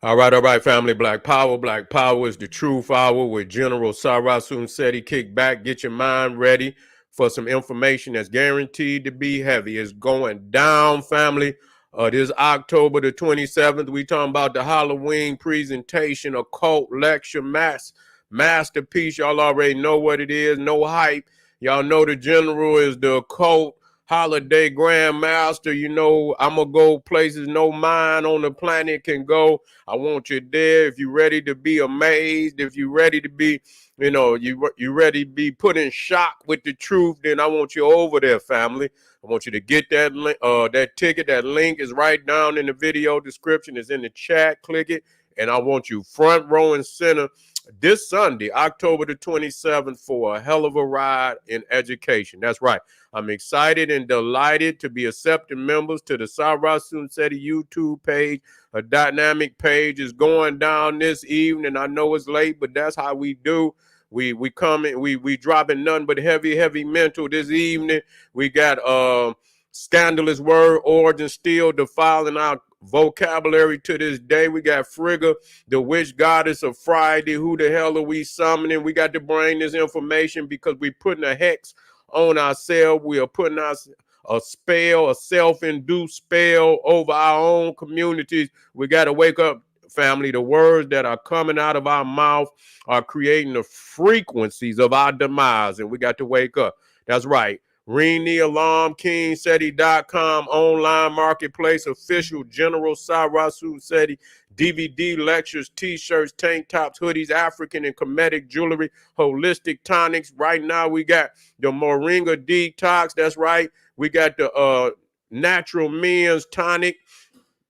All right, family. Black Power. Black Power is the truth hour with General Sarasun Seti. Kick back, get your mind ready for some information that's guaranteed to be heavy. It's going down, family. This October the 27th, we talking about the Halloween presentation, occult lecture, masterpiece. Y'all already know what it is. No hype. Y'all know the General is the occult holiday grandmaster. You know, I'm going to go places no mind on the planet can go. I want you there. If you're ready to be amazed, if you're ready to be, you ready to be put in shock with the truth, then I want you over there, family. I want you to get that link, that ticket. That link is right down in the video description. It's in the chat. Click it. And I want you front row and center this Sunday, October the 27th, for a hell of a ride in education. That's right. I'm excited and delighted to be accepting members to the Sarasun Seti YouTube page. A dynamic page is going down this evening. I know it's late, but that's how we do. We come in, we dropping nothing but heavy mental this evening. We got scandalous word origin still defiling our vocabulary to this day. We got Frigga, the witch goddess of Friday. Who the hell are we summoning? We got to bring this information because we putting a hex on ourselves. We are putting a spell, a self-induced spell over our own communities. We got to wake up, family. The words that are coming out of our mouth are creating the frequencies of our demise, and we got to wake up. That's right. Ring the alarm, KingSeti.com, online marketplace, official General Sarasun Seti, DVD lectures, t-shirts, tank tops, hoodies, African and Kemetic jewelry, holistic tonics. Right now we got the Moringa Detox. That's right. We got the natural men's tonic.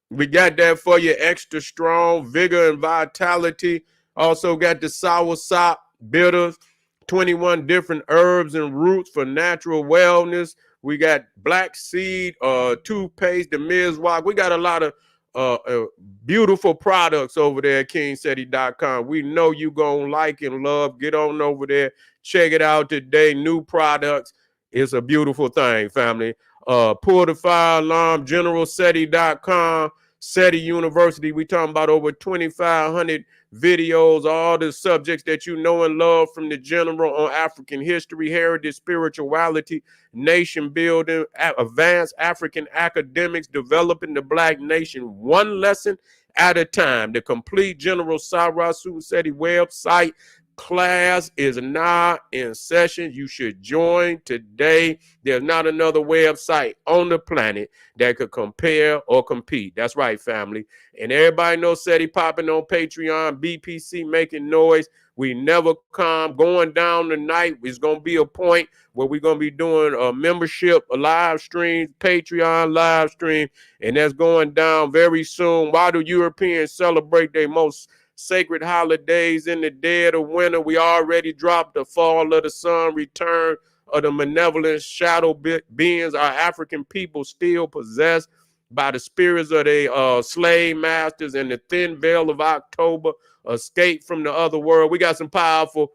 We got that for you, extra strong, vigor and vitality. Also got the sour sop bitters, 21 different herbs and roots for natural wellness. We got black seed toothpaste, the Mizwalk. We got a lot of beautiful products over there at KingSeti.com. We know you gonna like and love. Get on over there. Check it out today. New products. It's a beautiful thing, family. Pull the fire alarm, GeneralSeti.com. Seti University, we talking about over 2,500 videos, all the subjects that you know and love from the General on African history, heritage, spirituality, nation building, advanced African academics, developing the Black nation one lesson at a time. The complete General Sarasun Seti website class is now in session. You should join today. There's not another website on the planet that could compare or compete. That's right, family. And everybody knows Seti popping on Patreon, BPC making noise. We never come. Going down tonight is going to be a point where we're going to be doing a membership, a live stream, Patreon live stream, and that's going down very soon. While the Europeans celebrate their most sacred holidays in the dead of winter, we already dropped the fall of the sun, return of the malevolent shadow beings our African people still possessed by the spirits of their slave masters, and the thin veil of October, escape from the other world. We got some powerful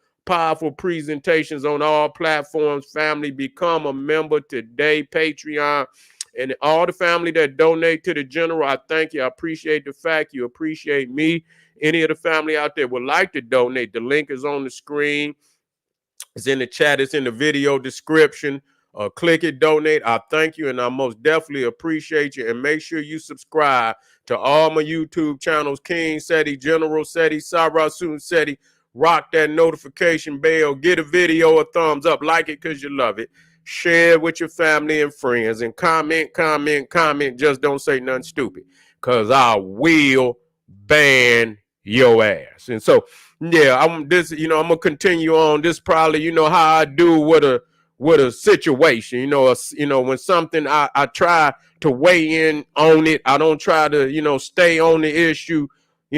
presentations on all platforms. Family, become a member today. Patreon. And all the family that donate to the General, I thank you. I appreciate the fact you appreciate me. Any of the family out there would like to donate, the link is on the screen. It's in the chat. It's in the video description. Click it, donate. I thank you, and I most definitely appreciate you. And make sure you subscribe to all my YouTube channels, King Seti, General Seti, Sarasun Seti. Rock that notification bell. Get a video a thumbs up. Like it because you love it. Share it with your family and friends. And comment. Just don't say nothing stupid, because I will ban your ass. And so, yeah, I'm gonna continue on. This probably, how I do with a situation. When something I try to weigh in on it. I don't try to, stay on the issue,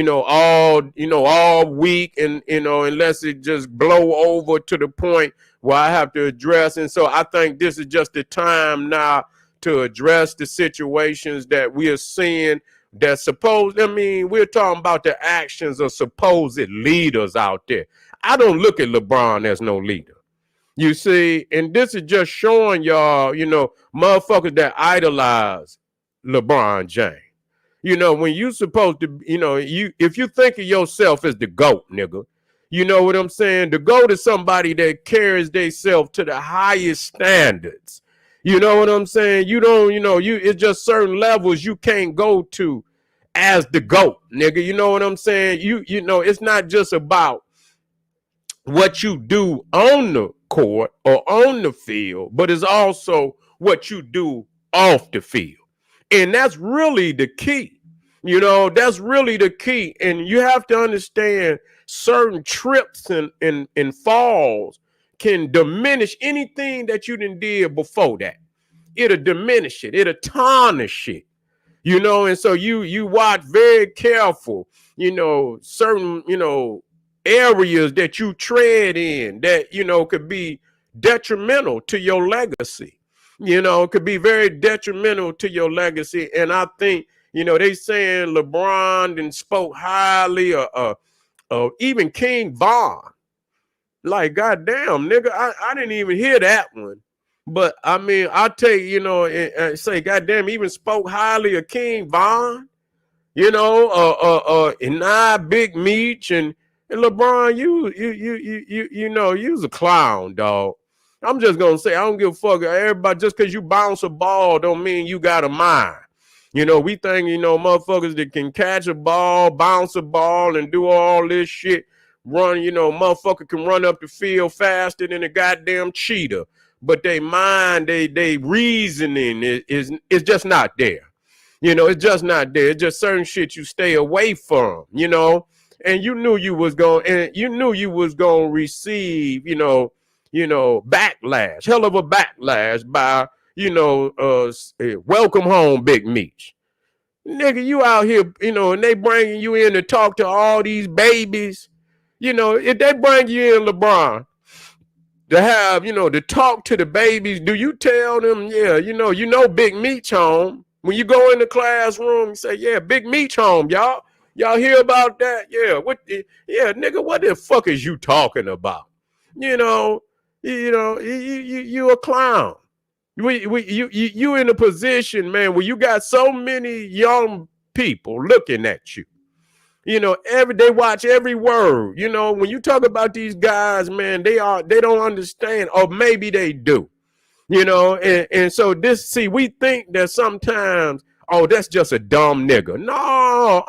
all week, and unless it just blow over to the point where I have to address. And so I think this is just the time now to address the situations that we are seeing that we're talking about the actions of supposed leaders out there. I don't look at LeBron as no leader. You see, and this is just showing y'all, motherfuckers that idolize LeBron James. You know, when you supposed to, you know, if you think of yourself as the GOAT, nigga, you know what I'm saying? The GOAT is somebody that carries themselves to the highest standards. You know what I'm saying? You don't, you know, it's just certain levels you can't go to as the GOAT, nigga. You know what I'm saying? You know, it's not just about what you do on the court or on the field, but it's also what you do off the field. And that's really the key. You know, that's really the key. And you have to understand certain trips and falls can diminish anything that you did before that. It'll diminish it, it'll tarnish it. You know, and so you watch very careful, you know, certain, you know, areas that you tread in that, you know, could be detrimental to your legacy. You know, it could be very detrimental to your legacy. And I think, you know, they saying LeBron and spoke highly of even King Von. Like, goddamn, nigga, I didn't even hear that one. But I mean, I take, you know, and say, goddamn, even spoke highly of King Von, you know, and I Big Meech and LeBron, you know, you was a clown, dog. I'm just gonna say, I don't give a fuck. Everybody, just because you bounce a ball, don't mean you got a mind. You know, we think, you know, motherfuckers that can catch a ball, bounce a ball, and do all this shit. Run, you know, motherfucker can run up the field faster than a goddamn cheetah. But they mind, they reasoning is just not there. You know, it's just not there. It's just certain shit you stay away from, you know. And you knew you was going to receive, backlash, hell of a backlash by, welcome home, Big Meech. Nigga, you out here, you know, and they bringing you in to talk to all these babies. You know, if they bring you in, LeBron, to have, you know, to talk to the babies, do you tell them, yeah, you know, Big Meech home? When you go in the classroom, you say, yeah, Big Meech home, y'all. Y'all hear about that? Yeah, nigga, what the fuck is you talking about? You a clown. You in a position, man, where you got so many young people looking at you. You know, they watch every word. You know, when you talk about these guys, man, they don't understand, or maybe they do. You know, and so we think that sometimes, oh, that's just a dumb nigga. No,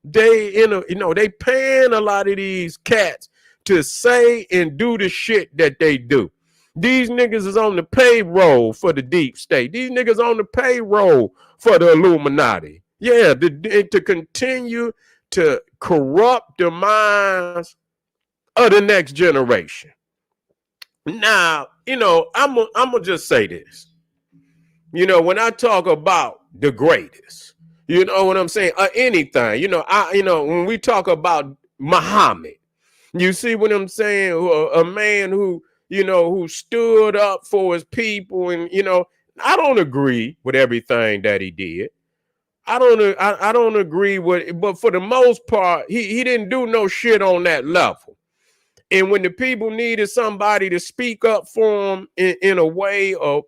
they paying a lot of these cats to say and do the shit that they do. These niggas is on the payroll for the deep state. These niggas on the payroll for the Illuminati. Yeah, to continue to corrupt the minds of the next generation. Now, you know, I'm gonna just say this. You know, when I talk about the greatest, you know what I'm saying? Anything, when we talk about Muhammad, you see what I'm saying? A man who stood up for his people, and I don't agree with everything that he did. I don't agree with, but for the most part, he didn't do no shit on that level. And when the people needed somebody to speak up for them in a way of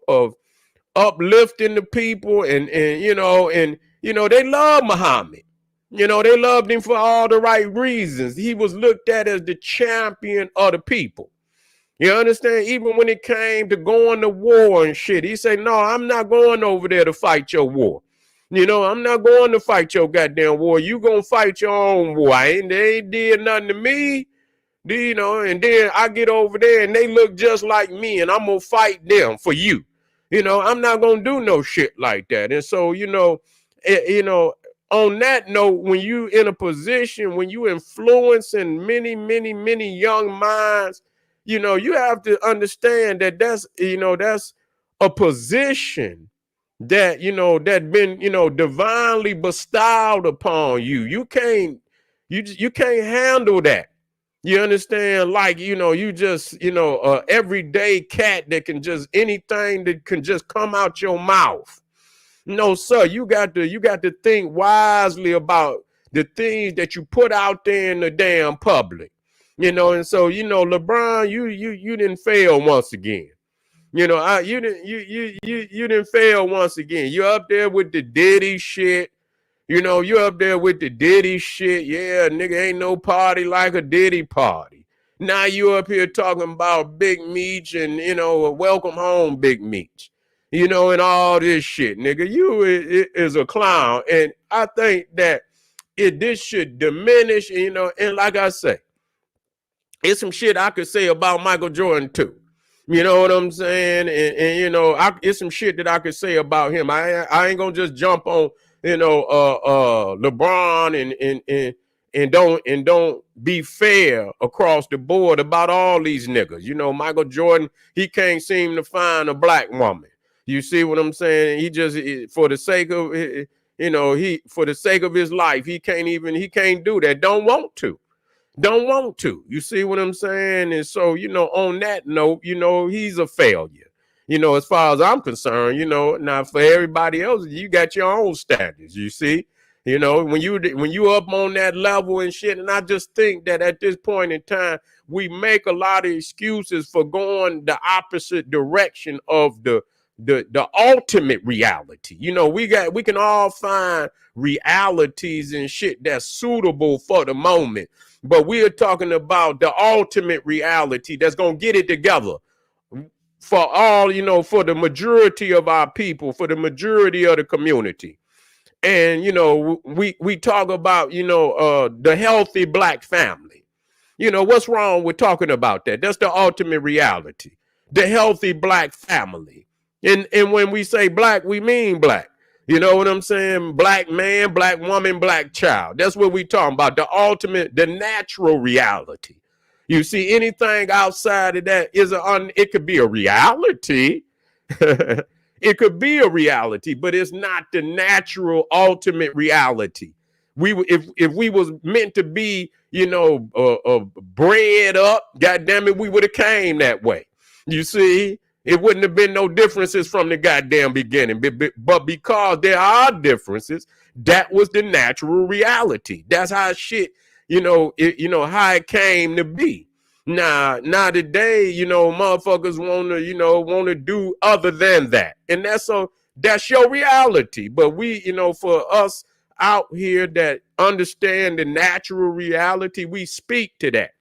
uplifting the people, and they love Muhammad. You know, they loved him for all the right reasons. He was looked at as the champion of the people. You understand? Even when it came to going to war and shit, he said, no, I'm not going over there to fight your war. You know, I'm not going to fight your goddamn war. You gonna fight your own war. They ain't did nothing to me. You know, and then I get over there and they look just like me, and I'm gonna fight them for you. You know, I'm not gonna do no shit like that. And so, on that note, when you in a position, when you influencing many, many, many young minds, you have to understand that that's a position that, that been, divinely bestowed upon you. You can't handle that. You understand? Like, you just, everyday cat that can just anything that can just come out your mouth. No, sir, you got to think wisely about the things that you put out there in the damn public. And so, LeBron, you didn't fail once again. You didn't fail once again. You're up there with the Diddy shit. You know, you up there with the Diddy shit. Yeah, nigga, ain't no party like a Diddy party. Now you up here talking about Big Meech and, you know, welcome home, Big Meech. You know, and all this shit, nigga. You is a clown. And I think that this should diminish, you know, and like I say, it's some shit I could say about Michael Jordan too. You know what I'm saying? And you know, it's some shit that I could say about him. I ain't gonna just jump on, you know, LeBron and don't be fair across the board about all these niggas. You know, Michael Jordan, he can't seem to find a black woman. You see what I'm saying? He just, for the sake of, you know, for the sake of his life, he can't do that. Don't want to. You see what I'm saying? And so, you know, on that note, you know, he's a failure. You know, as far as I'm concerned, you know, now for everybody else, you got your own standards, you see? You know, when you up on that level and shit, and I just think that at this point in time, we make a lot of excuses for going the opposite direction of the ultimate reality. You know, we can all find realities and shit that's suitable for the moment. But we are talking about the ultimate reality that's going to get it together for all, you know, for the majority of our people, for the majority of the community. And, you know, we talk about, you know, the healthy black family. You know, what's wrong with talking about that? That's the ultimate reality. The healthy black family. And when we say black, we mean black. You know what I'm saying? Black man, black woman, black child. That's what we talking about. The ultimate, the natural reality. You see, anything outside of that it could be a reality. It could be a reality, but it's not the natural ultimate reality. If we was meant to be, you know, bred up, goddamn it, we would have came that way. You see, it wouldn't have been no differences from the goddamn beginning. But because there are differences, that was the natural reality. That's how shit, you know, how it came to be. Now today, you know, motherfuckers want to do other than that. And that's your reality. But we, you know, for us out here that understand the natural reality, we speak to that.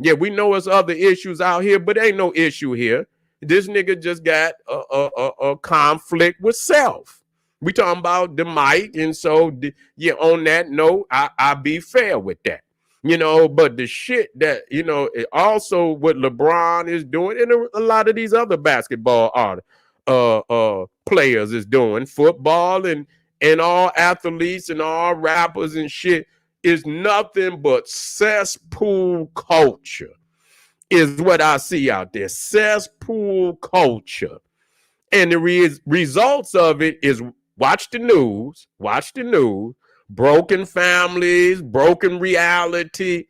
Yeah, we know there's other issues out here, but ain't no issue here. This nigga just got a conflict with self. We talking about the mic, and so yeah. On that note, I be fair with that, you know. But the shit that, you know, also what LeBron is doing, and a lot of these other basketball players is doing, football and all athletes and all rappers and shit, is nothing but cesspool culture. Is what I see out there. Cesspool culture. And the results of it is watch the news, broken families, broken reality,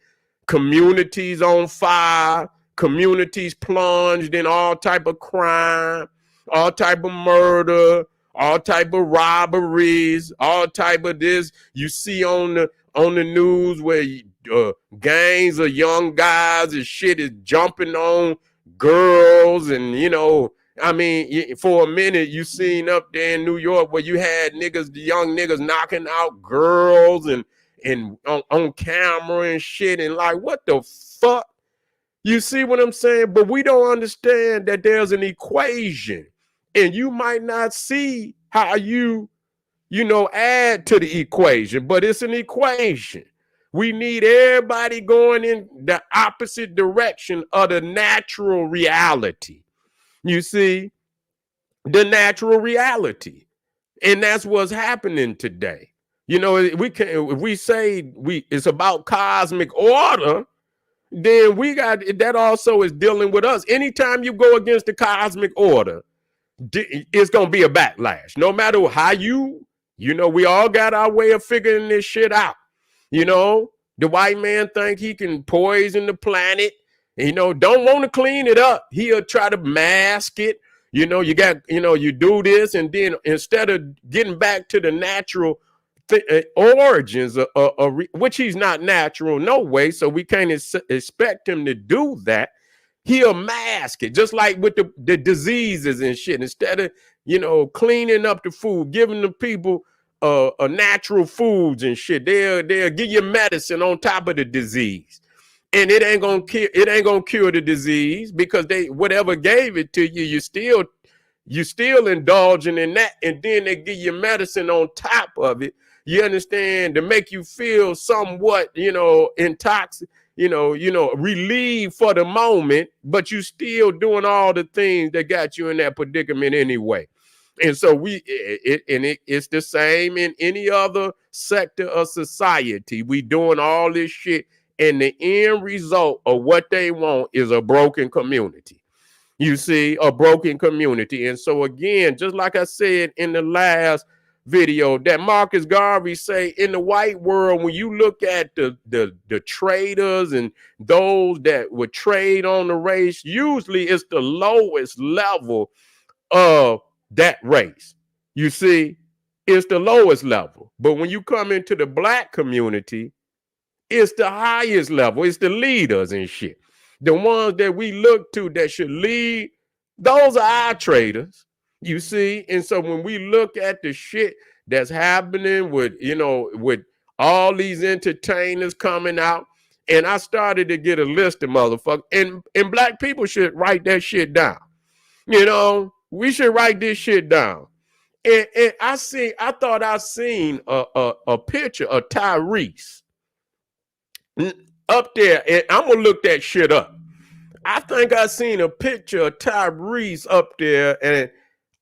communities on fire, communities plunged in all type of crime, all type of murder, all type of robberies, all type of this. You see on the news where gangs of young guys and shit is jumping on girls, and, you know, I mean, for a minute you seen up there in New York where you had the young niggas knocking out girls and on camera and shit, and like, what the fuck? You see what I'm saying? But we don't understand that there's an equation, and you might not see how you know, add to the equation, but it's an equation. We need everybody going in the opposite direction of the natural reality. You see, the natural reality. And that's what's happening today. You know, if we say it's about cosmic order, then we got that also is dealing with us. Anytime you go against the cosmic order, it's going to be a backlash. No matter how you know, we all got our way of figuring this shit out. You know, the white man think he can poison the planet. You know, don't want to clean it up. He'll try to mask it. You know, you do this, and then instead of getting back to the natural origins, which he's not natural, no way. So we can't expect him to do that. He'll mask it, just like with the diseases and shit. Instead of, you know, cleaning up the food, giving the people natural foods and shit. They'll give you medicine on top of the disease. And it ain't gonna cure the disease because they whatever gave it to you, you still indulging in that, and then they give you medicine on top of it. You understand, to make you feel somewhat, intoxicated, relieved for the moment, but you still doing all the things that got you in that predicament anyway. And so it's the same in any other sector of society. We doing all this shit, and the end result of what they want is a broken community. You see, a broken community. And so again, just like I said in the last video, that Marcus Garvey say, in the white world, when you look at the traders and those that would trade on the race, usually it's the lowest level of that race. You see, it's the lowest level. But when you come into the black community, it's the highest level. It's the leaders and shit. The ones that we look to that should lead, those are our traders, you see. And so when we look at the shit that's happening with all these entertainers coming out, and I started to get a list of motherfuckers, and black people should write that shit down. We should write this shit down. And I thought I seen a picture of Tyrese up there, and I'm gonna look that shit up. I think I seen a picture of Tyrese up there, and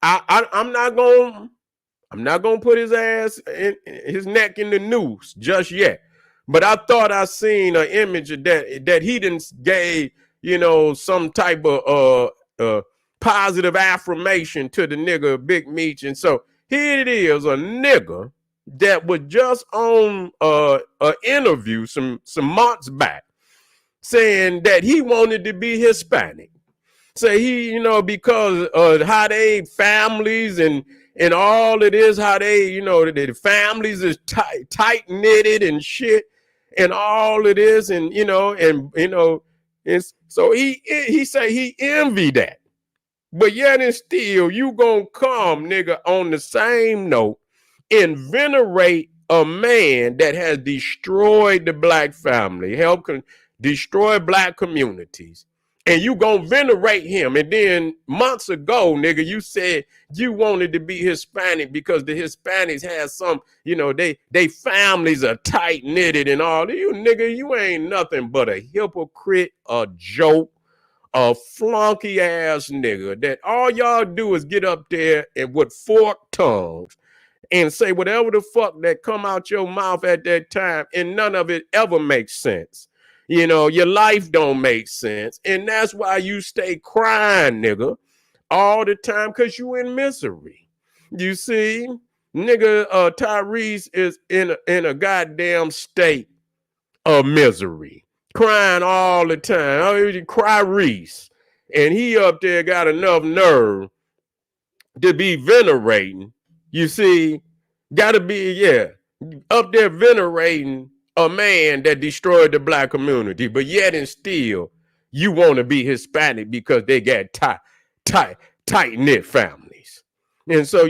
I'm not gonna put his ass in his neck in the noose just yet. But I thought I seen an image of that he didn't gave some type of positive affirmation to the nigga Big Meech. And so here it is, a nigga that was just on an interview some months back saying that he wanted to be Hispanic. Say he, because how they families and all it is, how they, the families is tight knitted and shit, and all it is, and so he say he envy that. But yet and still, you gonna come, nigga, on the same note and venerate a man that has destroyed the black family, helped destroy black communities, and you gonna venerate him. And then months ago, nigga, you said you wanted to be Hispanic because the Hispanics had some, they families are tight knitted and all. You nigga, you ain't nothing but a hypocrite, a joke, a flunky ass nigga that all y'all do is get up there and with forked tongues and say whatever the fuck that come out your mouth at that time, and none of it ever makes sense. Your life don't make sense, and that's why you stay crying, nigga, all the time, because you in misery. You see, nigga, Tyrese is in a goddamn state of misery, crying all the time. Oh, cry Reese. And he up there got enough nerve to be venerating. You see, gotta be, up there venerating a man that destroyed the black community, but yet and still, you want to be Hispanic because they got tight-knit families. And so,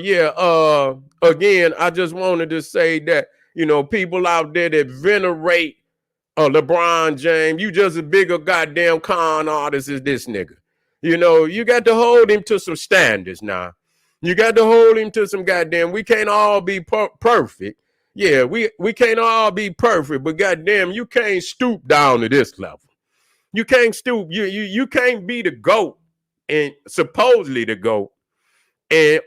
again, I just wanted to say that, people out there that venerate LeBron James, you just as big a goddamn con artist as this nigga. You got to hold him to some standards now. You got to hold him to some goddamn, we can't all be perfect. Yeah, we can't all be perfect, but goddamn, you can't stoop down to this level. You can't stoop. You can't be the GOAT and supposedly the GOAT, and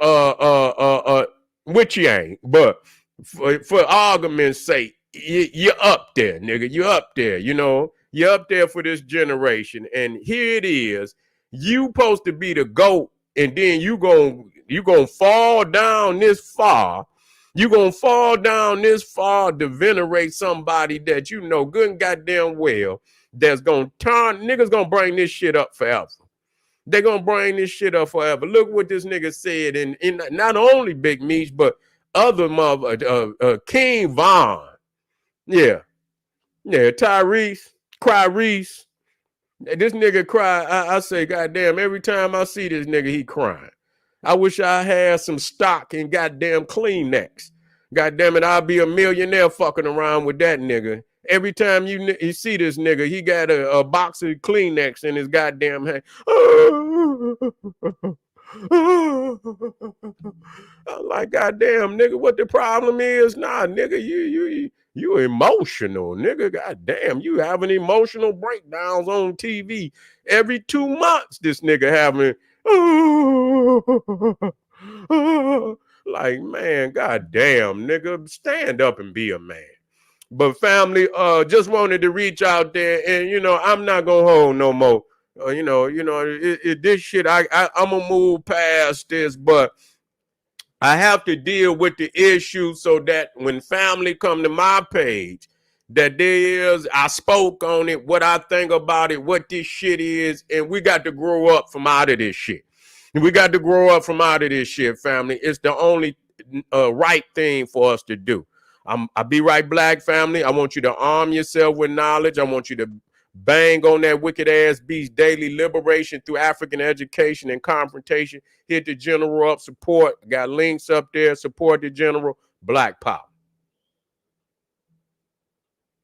which you ain't. But for argument's sake, you're up there, nigga. You're up there. You're up there for this generation, and here it is. You supposed to be the GOAT, and then you gonna fall down this far. You're going to fall down this far to venerate somebody that good and goddamn well that's going to turn, niggas going to bring this shit up forever. They're going to bring this shit up forever. Look what this nigga said in not only Big Meech, but other King Von. Yeah, Tyrese, cry Reese. This nigga cry. I say, goddamn, every time I see this nigga, he crying. I wish I had some stock in goddamn Kleenex. God damn it, I'll be a millionaire fucking around with that nigga. Every time you see this nigga, he got a box of Kleenex in his goddamn hand. I'm like, goddamn, nigga, what the problem is? Nah, nigga, you emotional, nigga. Goddamn, you having emotional breakdowns on TV every 2 months. This nigga having, like, man, goddamn, nigga, stand up and be a man. But family, just wanted to reach out there, and I'm not gonna hold no more. This shit, I'm gonna move past this, but I have to deal with the issue so that when family come to my page, that I spoke on it, what I think about it, what this shit is, and we got to grow up from out of this shit. We got to grow up from out of this shit, family. It's the only right thing for us to do. I'll be right, black family. I want you to arm yourself with knowledge. I want you to bang on that wicked ass beast daily liberation through African education and confrontation. Hit the general up, support. Got links up there. Support the general. Black Power.